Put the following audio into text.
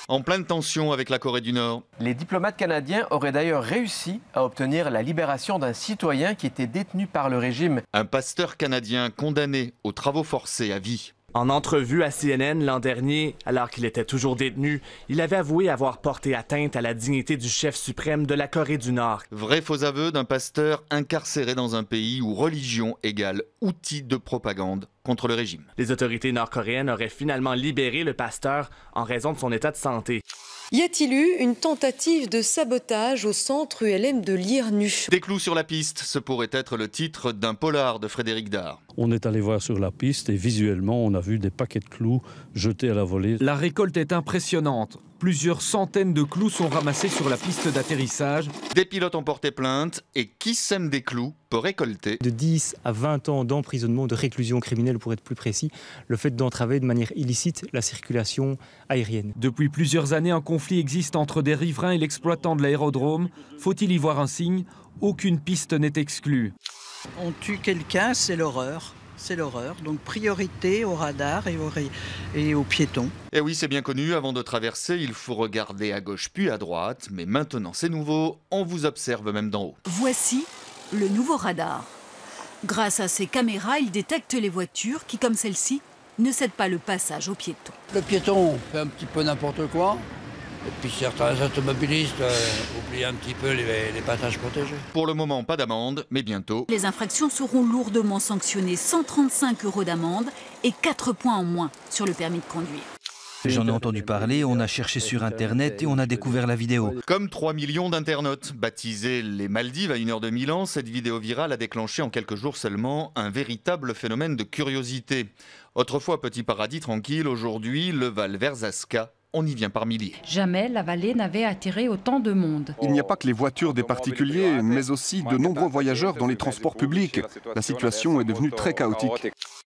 En pleine tension avec la Corée du Nord. Les diplomates canadiens auraient d'ailleurs réussi à obtenir la libération d'un citoyen qui était détenu par le régime. Un pasteur canadien condamné aux travaux forcés à vie. En entrevue à CNN l'an dernier, alors qu'il était toujours détenu, il avait avoué avoir porté atteinte à la dignité du chef suprême de la Corée du Nord. Vrai faux aveu d'un pasteur incarcéré dans un pays où religion égale outil de propagande contre le régime. Les autorités nord-coréennes auraient finalement libéré le pasteur en raison de son état de santé. Y a-t-il eu une tentative de sabotage au centre ULM de Lierneux? Des clous sur la piste, ce pourrait être le titre d'un polar de Frédéric Dard. On est allé voir sur la piste et visuellement, on a vu des paquets de clous jetés à la volée. La récolte est impressionnante. Plusieurs centaines de clous sont ramassés sur la piste d'atterrissage. Des pilotes ont porté plainte et qui sème des clous peut récolter. De 10 à 20 ans d'emprisonnement, de réclusion criminelle pour être plus précis, le fait d'entraver de manière illicite la circulation aérienne. Depuis plusieurs années, un conflit existe entre des riverains et l'exploitant de l'aérodrome. Faut-il y voir un signe? Aucune piste n'est exclue. On tue quelqu'un, c'est l'horreur. C'est l'horreur. Donc priorité au radar et aux piétons. Et oui, c'est bien connu, avant de traverser, il faut regarder à gauche puis à droite. Mais maintenant, c'est nouveau, on vous observe même d'en haut. Voici le nouveau radar. Grâce à ces caméras, il détecte les voitures qui, comme celle-ci, ne cèdent pas le passage aux piétons. Le piéton fait un petit peu n'importe quoi. Et puis certains automobilistes oublient un petit peu les passages protégés. Pour le moment, pas d'amende, mais bientôt. Les infractions seront lourdement sanctionnées, 135 € d'amende et 4 points en moins sur le permis de conduire. J'en ai entendu parler, on a cherché sur Internet et on a découvert la vidéo. Comme 3 millions d'internautes. Baptisée les Maldives à 1 heure de Milan, cette vidéo virale a déclenché en quelques jours seulement un véritable phénomène de curiosité. Autrefois petit paradis tranquille, aujourd'hui le Val Verzasca. On y vient par milliers. Jamais la vallée n'avait attiré autant de monde. Il n'y a pas que les voitures des particuliers, mais aussi de nombreux voyageurs dans les transports publics. La situation est devenue très chaotique.